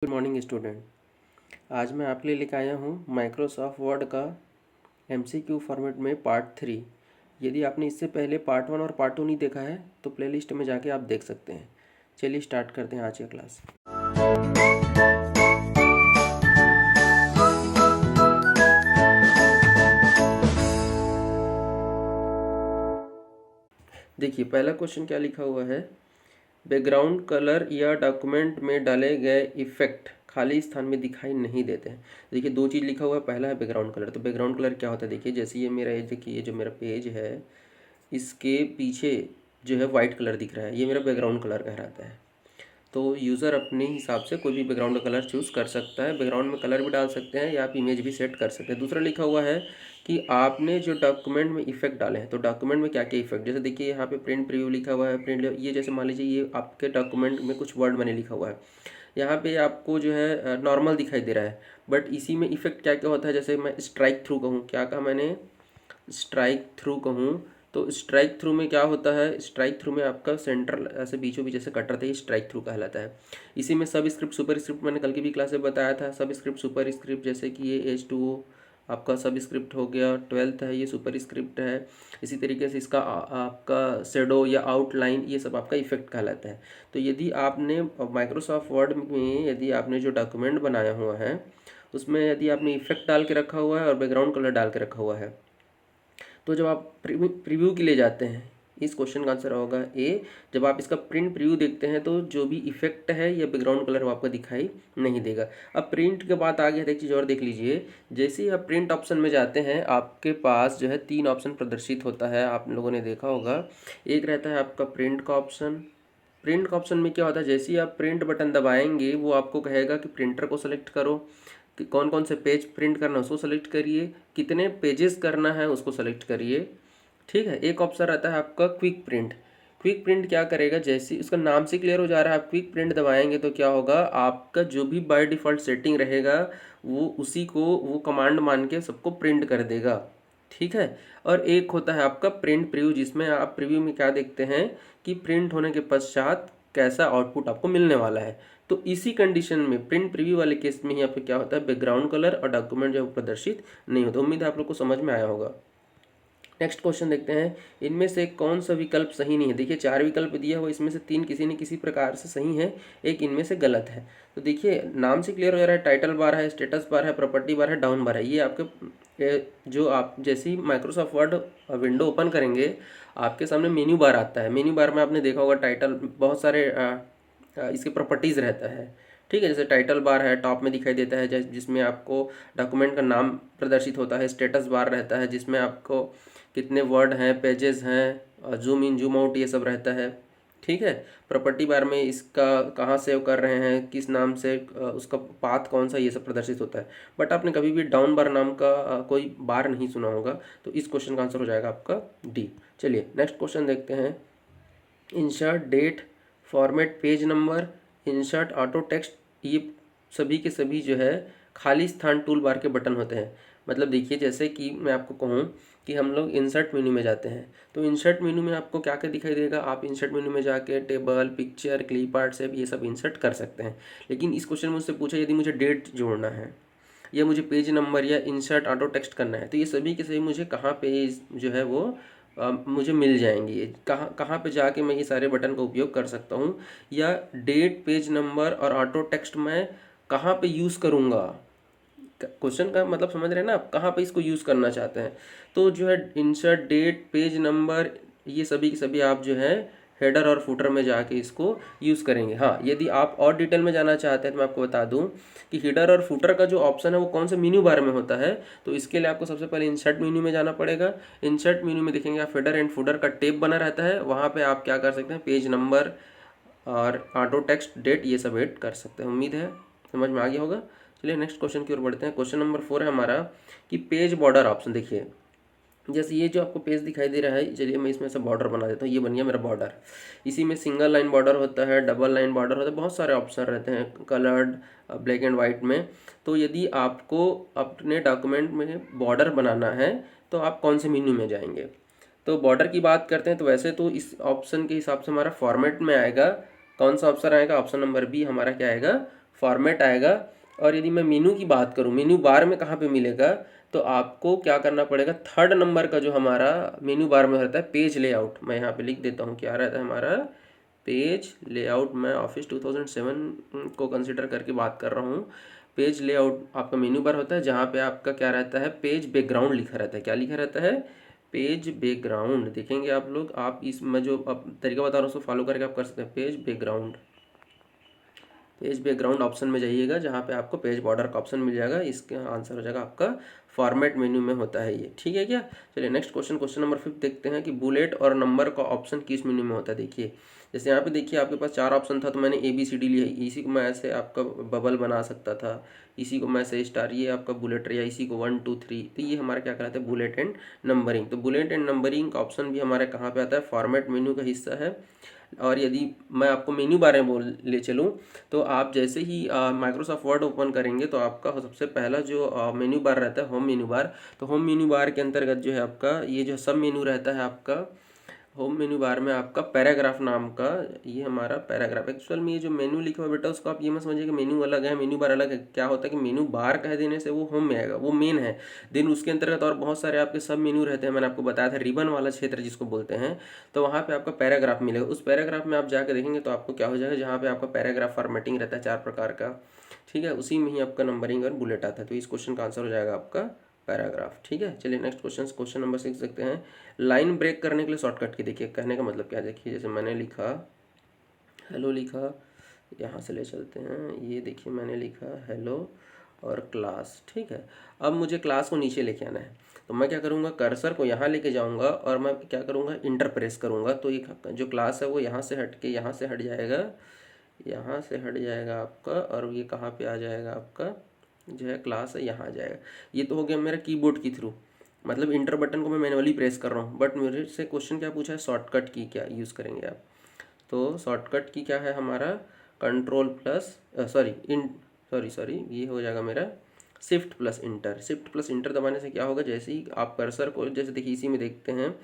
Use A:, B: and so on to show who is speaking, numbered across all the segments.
A: Good morning student. आज मैं आपके लिए लेकर आया हूँ माइक्रोसॉफ्ट वर्ड का MCQ फॉर्मेट में पार्ट 3। यदि आपने इससे पहले पार्ट 1 और पार्ट 2 नहीं देखा है तो प्लेलिस्ट में जाके आप देख सकते हैं। चलिए स्टार्ट करते हैं आज का क्लास। देखिए पहला क्वेश्चन क्या लिखा हुआ है, बैकग्राउंड कलर या डॉक्यूमेंट में डाले गए इफेक्ट खाली स्थान में दिखाई नहीं देते हैं। देखिए दो चीज़ लिखा हुआ है, पहला है बैकग्राउंड कलर। तो बैकग्राउंड कलर क्या होता है, देखिए जैसे ये मेरा देखिए ये जो मेरा पेज है इसके पीछे जो है वाइट कलर दिख रहा है, ये मेरा बैकग्राउंड कलर कहलाता है। तो यूज़र अपने हिसाब से कोई भी बैकग्राउंड कलर चूज़ कर सकता है, बैकग्राउंड में कलर भी डाल सकते हैं या आप इमेज भी सेट कर सकते हैं। दूसरा लिखा हुआ है कि आपने जो डॉक्यूमेंट में इफेक्ट डाले हैं, तो डॉक्यूमेंट में क्या क्या इफेक्ट, जैसे देखिए यहाँ पे प्रिंट प्रीव्यू लिखा हुआ है, ये जैसे मान लीजिए ये आपके डॉक्यूमेंट में कुछ वर्ड मैंने लिखा हुआ है, यहाँ पे आपको जो है नॉर्मल दिखाई दे रहा है, बट इसी में इफेक्ट क्या क्या होता है। जैसे मैं स्ट्राइक थ्रू कहूँ, क्या कहा मैंने, स्ट्राइक थ्रू कहूँ, तो स्ट्राइक थ्रू में क्या होता है, स्ट्राइक थ्रू में आपका सेंटर ऐसे बीचों बीच जैसे कट रहा था, ये स्ट्राइक थ्रू कहलाता है। इसी में सब स्क्रिप्ट सुपर स्क्रिप्ट मैंने कल की भी क्लास में बताया था, सब स्क्रिप्ट सुपर स्क्रिप्ट, जैसे कि ये H2O आपका सब स्क्रिप्ट हो गया, 12th है ये सुपर स्क्रिप्ट है। इसी तरीके से इसका आपका शेडो या आउटलाइन, ये सब आपका इफेक्ट कहलाता है। तो यदि आपने माइक्रोसॉफ्ट वर्ड में यदि आपने जो डॉक्यूमेंट बनाया हुआ है उसमें यदि आपने इफेक्ट डाल के रखा हुआ है और बैकग्राउंड कलर डाल के रखा हुआ है, तो जब आप प्रीव्यू के लिए जाते हैं, इस क्वेश्चन का आंसर होगा ए। जब आप इसका प्रिंट प्रीव्यू देखते हैं तो जो भी इफेक्ट है या बैकग्राउंड कलर वो आपको दिखाई नहीं देगा। अब प्रिंट के बाद आगे एक चीज़ और देख लीजिए, जैसे ही आप प्रिंट ऑप्शन में जाते हैं आपके पास जो है 3 ऑप्शन प्रदर्शित होता है, आप लोगों ने देखा होगा। एक रहता है आपका प्रिंट का ऑप्शन। प्रिंट का ऑप्शन में क्या होता है, जैसे ही आप प्रिंट बटन दबाएंगे वो आपको कहेगा कि प्रिंटर को सेलेक्ट करो, कि कौन कौन से पेज प्रिंट करना है उसको सेलेक्ट करिए, कितने पेजेस करना है उसको सेलेक्ट करिए। ठीक है, एक ऑप्शन रहता है आपका क्विक प्रिंट। क्विक प्रिंट क्या करेगा, जैसे उसका नाम से क्लियर हो जा रहा है, आप क्विक प्रिंट दबाएंगे तो क्या होगा, आपका जो भी बाय डिफ़ॉल्ट सेटिंग रहेगा वो उसी को वो कमांड मान के सबको प्रिंट कर देगा। ठीक है, और एक होता है आपका प्रिंट प्रीव्यू, जिसमें आप प्रीव्यू में क्या देखते हैं कि प्रिंट होने के पश्चात कैसा आउटपुट आपको मिलने वाला है। तो इसी कंडीशन में प्रिंट प्रीव्यू वाले केस में ही आपको क्या होता है, बैकग्राउंड कलर और डॉक्यूमेंट जो प्रदर्शित नहीं होता। उम्मीद है आप लोग को समझ में आया होगा। नेक्स्ट क्वेश्चन देखते हैं, इनमें से कौन सा विकल्प सही नहीं है। देखिए 4 विकल्प दिया हुआ, इसमें से 3 किसी न किसी प्रकार से सही है, एक इनमें से गलत है। तो देखिए नाम से क्लियर हो जा रहा है, टाइटल बार है, स्टेटस बार है, प्रॉपर्टी बार है, डाउन बार है। ये आपके जो आप जैसे ही माइक्रोसॉफ्ट वर्ड विंडो ओपन करेंगे आपके सामने मेन्यू बार आता है। मेन्यू बार में आपने देखा होगा टाइटल बहुत सारे इसके प्रॉपर्टीज़ रहता है। ठीक है, जैसे टाइटल बार है टॉप में दिखाई देता है, जिसमें आपको डॉक्यूमेंट का नाम प्रदर्शित होता है। स्टेटस बार रहता है जिसमें आपको कितने वर्ड हैं, पेजेस हैं, जूम इन जूम आउट ये सब रहता है। ठीक है, प्रॉपर्टी बार में इसका कहाँ सेव कर रहे हैं, किस नाम से, उसका पाथ कौन सा, ये सब प्रदर्शित होता है। बट आपने कभी भी डाउन बार नाम का कोई बार नहीं सुना होगा, तो इस क्वेश्चन का आंसर हो जाएगा आपका डी। चलिए नेक्स्ट क्वेश्चन देखते हैं, insert date, format page number, insert auto text, ये सभी के सभी जो है खाली स्थान टूल बार के बटन होते हैं। मतलब देखिए जैसे कि मैं आपको कहूँ कि हम लोग इंसर्ट मेन्यू में जाते हैं, तो इंसर्ट मेन्यू में आपको क्या क्या दिखाई देगा, आप इंसर्ट मेन्यू में जाके टेबल, पिक्चर, क्लिप आर्ट से ये सब इंसर्ट कर सकते हैं। लेकिन इस क्वेश्चन में मुझसे पूछा यदि मुझे डेट जोड़ना है या मुझे पेज नंबर या इंसर्ट ऑटो टेक्स्ट करना है, तो ये सभी के सभी मुझे कहाँ पे जो है वो मुझे मिल जाएंगी। ये कहाँ कहाँ पे जाके मैं ये सारे बटन का उपयोग कर सकता हूँ, या डेट, पेज नंबर और ऑटो टेक्स्ट मैं कहाँ पे यूज़ करूँगा। क्वेश्चन का मतलब समझ रहे हैं ना आप, कहाँ पे इसको यूज़ करना चाहते हैं। तो जो है इंसर्ट डेट, पेज नंबर, ये सभी के सभी आप जो है हेडर और फुटर में जाके इसको यूज़ करेंगे। हाँ, यदि आप और डिटेल में जाना चाहते हैं तो मैं आपको बता दूं कि हेडर और फुटर का जो ऑप्शन है वो कौन से मेन्यू बार में होता है। तो इसके लिए आपको सबसे पहले इंसर्ट मेन्यू में जाना पड़ेगा। इंसर्ट मेन्यू में देखेंगे आप हेडर एंड फुटर का टैब बना रहता है, वहाँ पर आप क्या कर सकते हैं, पेज नंबर और ऑटो टेक्स्ट, डेट, ये सब ऐड कर सकते हैं। उम्मीद है समझ में आ गया होगा। चलिए नेक्स्ट क्वेश्चन की ओर बढ़ते हैं। क्वेश्चन नंबर 4 है हमारा कि पेज बॉर्डर ऑप्शन। देखिए जैसे ये जो आपको पेज दिखाई दे रहा है, चलिए मैं इसमें से बॉर्डर बना देता हूँ, ये बन गया मेरा बॉर्डर। इसी में सिंगल लाइन बॉर्डर होता है, डबल लाइन बॉर्डर होता है, बहुत सारे ऑप्शन रहते हैं कलर्ड, ब्लैक एंड वाइट में। तो यदि आपको अपने डॉक्यूमेंट में बॉर्डर बनाना है तो आप कौन से मेन्यू में जाएंगे। तो बॉर्डर की बात करते हैं तो वैसे तो इस ऑप्शन के हिसाब से हमारा फॉर्मेट में आएगा, कौन सा ऑप्शन आएगा, ऑप्शन नंबर बी हमारा क्या आएगा, फॉर्मेट आएगा। और यदि मैं मेनू की बात करूँ, मेनू बार में कहाँ पे मिलेगा, तो आपको क्या करना पड़ेगा, थर्ड नंबर का जो हमारा मेनू बार में रहता है पेज लेआउट, मैं यहाँ पे लिख देता हूँ क्या रहता है हमारा पेज लेआउट। मैं ऑफिस 2007 को कंसिडर करके बात कर रहा हूँ। पेज लेआउट आपका मेनू बार होता है जहाँ पे आपका क्या रहता है, पेज बैकग्राउंड लिखा रहता है। क्या लिखा रहता है, पेज बैकग्राउंड। देखेंगे आप लोग, आप इसमें जो अब तरीका बता रहा हूँ उसको फॉलो करके आप कर सकते हैं। Page background, page background option में जाइएगा जहाँ पे आपको पेज बॉर्डर का ऑप्शन मिल जाएगा। इसका आंसर हो जाएगा आपका फॉर्मेट मेन्यू में होता है ये, ठीक है क्या। चलिए नेक्स्ट क्वेश्चन, क्वेश्चन नंबर 5 देखते हैं कि बुलेट और नंबर का ऑप्शन किस मेन्यू में होता है। देखिए जैसे यहाँ पे देखिए आपके पास 4 ऑप्शन था, तो मैंने ABCD लिया, इसी को मैं ऐसे आपका बबल बना सकता था, इसी को मैं ऐसे स्टार, ये आपका बुलेट, या इसी को 1 2 3, तो ये हमारा क्या कहलाता है, बुलेट एंड नंबरिंग। तो बुलेट एंड नंबरिंग का ऑप्शन भी हमारे कहाँ पे आता है, फॉर्मेट मेन्यू का हिस्सा है। और यदि मैं आपको मेन्यू बारे में बोल ले चलूँ, तो आप जैसे ही माइक्रोसॉफ्ट वर्ड ओपन करेंगे तो आपका सबसे पहला जो मेन्यू बार रहता है, होम मेन्यू बार, तो होम मेन्यू बार के अंतर्गत जो है आपका ये जो सब मेन्यू रहता है आपका होम मेन्यू बार में आपका पैराग्राफ नाम का, ये हमारा पैराग्राफ। एक्चुअल में ये जो मेन्यू लिखा हुआ बेटा, उसको आप ये मत समझिए कि मेन्यू अलग है मेन्यू बार अलग है। क्या होता है कि मेन्यू बार कह देने से वो होम में आएगा, वो मेन है। देन उसके अंतर्गत और बहुत सारे आपके सब मेन्यू रहते हैं, मैंने आपको बताया था रिबन वाला क्षेत्र जिसको बोलते हैं। तो वहाँ पे आपका पैराग्राफ मिलेगा, उस पैराग्राफ में आप जाकर देखेंगे तो आपको क्या हो जाएगा, जहाँ पे आपका पैराग्राफ फॉर्मेटिंग रहता है 4 प्रकार का, ठीक है, उसी में ही आपका नंबरिंग और बुलेट आता है। तो इस क्वेश्चन का आंसर हो जाएगा आपका पैराग्राफ, ठीक है। चलिए नेक्स्ट क्वेश्चन, क्वेश्चन नंबर 6 देखते हैं। लाइन ब्रेक करने के लिए शॉर्टकट की, देखिए कहने का मतलब क्या है, देखिए जैसे मैंने लिखा हेलो लिखा, यहाँ से ले चलते हैं, ये देखिए मैंने लिखा हेलो और क्लास, ठीक है। अब मुझे क्लास को नीचे लेके आना है, तो मैं क्या करूँगा, कर्सर को यहाँ लेके जाऊँगा और मैं क्या करूँगा, इंटर प्रेस करूँगा, तो ये जो क्लास है वो यहाँ से हट के यहाँ से हट जाएगा, यहाँ से हट जाएगा आपका, और ये कहाँ पे आ जाएगा आपका जो है क्लास है यहाँ आ जाएगा। ये तो हो गया मेरा कीबोर्ड के थ्रू, मतलब इंटर बटन को मैं मैनुअली प्रेस कर रहा हूँ। बट मेरे से क्वेश्चन क्या पूछा है, शॉर्टकट की क्या यूज़ करेंगे आप, तो शॉर्टकट की क्या है हमारा, कंट्रोल प्लस सॉरी ये हो जाएगा मेरा shift plus inter. Shift plus inter दबाने से क्या होगा, जैसे ही आप कर्सर को, जैसे देखिए इसी में देखते हैं,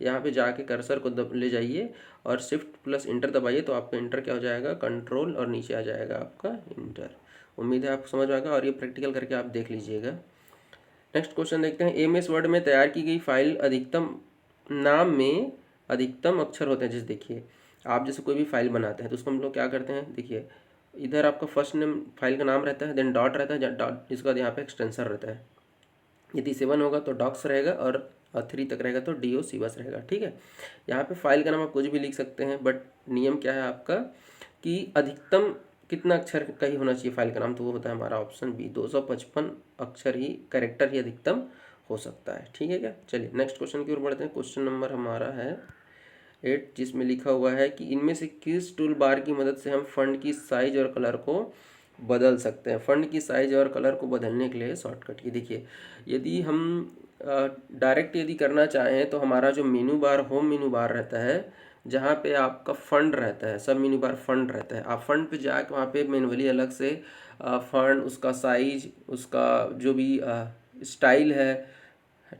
A: यहाँ पे जाके कर्सर को ले जाइए और शिफ्ट प्लस इंटर दबाइए, तो आपका इंटर क्या हो जाएगा, कंट्रोल, और नीचे आ जाएगा आपका इंटर। उम्मीद है आपको समझ आएगा और ये प्रैक्टिकल करके आप देख लीजिएगा। नेक्स्ट क्वेश्चन देखते हैं। MS वर्ड में तैयार की गई फाइल अधिकतम नाम में अधिकतम अक्षर होते हैं। जैसे देखिए आप जैसे कोई भी फाइल बनाते हैं तो उसको हम लोग क्या करते हैं, देखिए इधर आपका फर्स्ट नेम फाइल का नाम रहता है, देन डॉट रहता है, डॉट इसके बाद यहाँ पे एक्सटेंशन रहता है। यदि 7 होगा तो डॉक्स रहेगा, और 3 तक रहेगा तो DOC बस रहेगा, ठीक है। यहाँ पे फाइल का नाम आप कुछ भी लिख सकते हैं, बट नियम क्या है आपका कि अधिकतम कितना अक्षर का ही होना चाहिए फाइल का नाम, तो वो होता है हमारा ऑप्शन बी, 255 अक्षर ही, कैरेक्टर ही अधिकतम हो सकता है, ठीक है क्या। चलिए नेक्स्ट क्वेश्चन की ओर बढ़ते हैं। क्वेश्चन नंबर हमारा है 8, जिसमें लिखा हुआ है कि इनमें से किस टूल बार की मदद से हम फंड की साइज और कलर को बदल सकते हैं। फंड की साइज और कलर को बदलने के लिए शॉर्टकट की, देखिए यदि हम डायरेक्ट यदि करना चाहें तो हमारा जो मेनू बार होम मेनू बार रहता है, जहाँ पे आपका फंड रहता है, सब मेनू बार फंड रहता है, आप फंड पे जाके वहाँ पे मैनुअली अलग से फंड, उसका साइज, उसका जो भी स्टाइल है,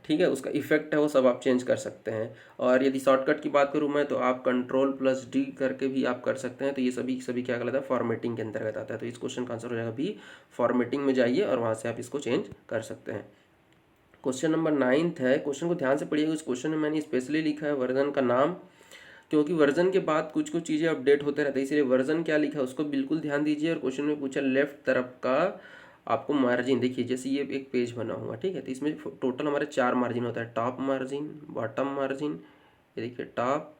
A: ठीक है, उसका इफेक्ट है, वो सब आप चेंज कर सकते हैं। और यदि शॉर्टकट की बात करूँ मैं, तो आप कंट्रोल+D करके भी आप कर सकते हैं। तो ये सभी क्या कहलाता है, फॉर्मेटिंग के अंतर्गत आता है। तो इस क्वेश्चन का आंसर हो जाएगा बी, फॉर्मेटिंग में जाइए और वहाँ से आप इसको चेंज कर सकते हैं। क्वेश्चन नंबर 9 है, क्वेश्चन को ध्यान से पढ़िएगा। इस क्वेश्चन में मैंने स्पेशली लिखा है वर्जन का नाम, क्योंकि वर्जन के बाद कुछ कुछ चीज़ें अपडेट होते रहते हैं, इसलिए वर्जन क्या लिखा है उसको बिल्कुल ध्यान दीजिए। और क्वेश्चन में पूछा लेफ्ट तरफ का आपको मार्जिन, देखिए जैसे ये एक पेज बना हुआ, ठीक है, तो इसमें टोटल हमारे 4 मार्जिन होता है, टॉप मार्जिन, बॉटम मार्जिन, ये देखिए टॉप,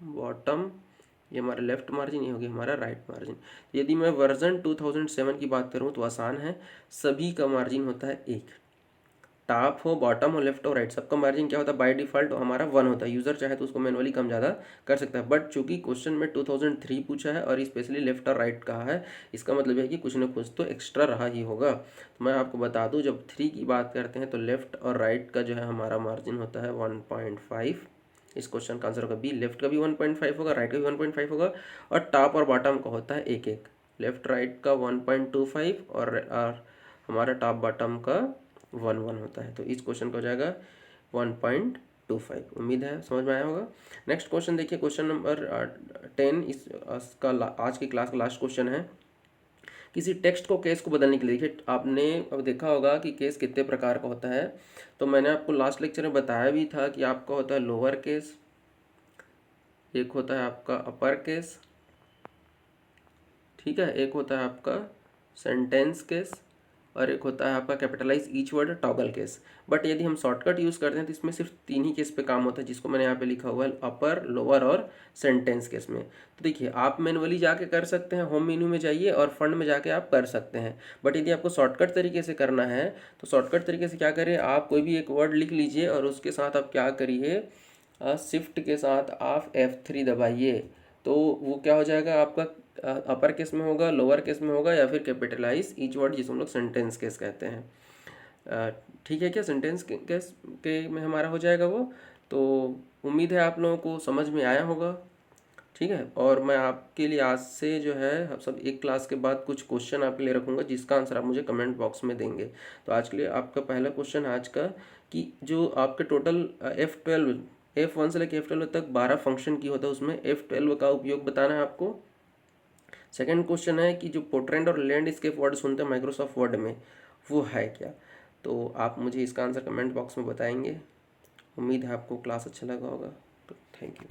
A: बॉटम, ये हमारा लेफ्ट मार्जिन, ये हो गया हमारा राइट मार्जिन। यदि मैं वर्जन 2007 की बात करूँ तो आसान है, सभी का मार्जिन होता है 1, टॉप हो, बॉटम हो, लेफ्ट हो, राइट, सबका मार्जिन क्या होता है, बाय डिफॉल्ट हमारा 1 होता है। यूज़र चाहे तो उसको मैनुअली कम ज़्यादा कर सकता है, बट चूंकि क्वेश्चन में 2003 पूछा है और स्पेशली लेफ्ट और राइट कहा है, इसका मतलब है कि कुछ ना कुछ तो एक्स्ट्रा रहा ही होगा। तो मैं आपको बता दूं, जब 3 की बात करते हैं तो लेफ्ट और राइट का जो है हमारा मार्जिन होता है 1.5। इस क्वेश्चन का आंसर होगा बी, लेफ्ट का भी 1.5 होगा, राइट का भी 1.5 होगा, और टॉप और बॉटम का होता है 1-1, लेफ्ट राइट का 1.25 और हमारा टॉप बॉटम का 1-1 होता है। तो इस क्वेश्चन का हो जाएगा 1.25। उम्मीद है समझ में आया होगा। नेक्स्ट क्वेश्चन देखिए, क्वेश्चन नंबर 10 आज की क्लास का लास्ट क्वेश्चन है। किसी टेक्स्ट को केस को बदलने के लिए। देखिए आपने अब देखा होगा कि केस कितने प्रकार का होता है, तो मैंने आपको लास्ट लेक्चर में बताया भी था कि आपका होता है लोअर केस, एक होता है आपका अपर केस, ठीक है, एक होता है आपका सेंटेंस केस, और एक होता है आपका capitalize each word toggle case. But यदि हम शॉर्टकट यूज़ करते हैं तो इसमें सिर्फ 3 ही केस पे काम होता है, जिसको मैंने यहाँ पे लिखा हुआ है अपर, लोअर और सेंटेंस केस में। तो देखिए आप मैनुअली जाके कर सकते हैं, होम मेन्यू में जाइए और फंड में जाके आप कर सकते हैं। बट यदि आपको शॉर्टकट तरीके से करना है तो शॉर्टकट तरीके से क्या करिए, आप कोई भी एक वर्ड लिख लीजिए और उसके साथ आप क्या करिए, शिफ्ट के साथ आप F3 दबाइए, तो वो क्या हो जाएगा आपका, अपर केस में होगा, लोअर केस में होगा, या फिर कैपिटलाइज ईच वर्ड जिसको हम लोग सेंटेंस केस कहते हैं। ठीक है क्या, सेंटेंस केस के में हमारा हो जाएगा वो। तो उम्मीद है आप लोगों को समझ में आया होगा, ठीक है। और मैं आपके लिए आज से जो है हम सब एक क्लास के बाद कुछ क्वेश्चन आपके लिए रखूँगा, जिसका आंसर आप मुझे कमेंट बॉक्स में देंगे। तो आज के लिए आपका पहला क्वेश्चन आज का, कि जो आपके टोटल F12 F1 से लेकर F12 तक 12 फंक्शन की होता है, उसमें F12 का उपयोग बताना है आपको। सेकंड क्वेश्चन है कि जो पोर्ट्रेंट और लैंडस्केप वर्ड सुनते हैं माइक्रोसॉफ्ट वर्ड में, वो है क्या। तो आप मुझे इसका आंसर कमेंट बॉक्स में बताएंगे। उम्मीद है आपको क्लास अच्छा लगा होगा। तो थैंक यू।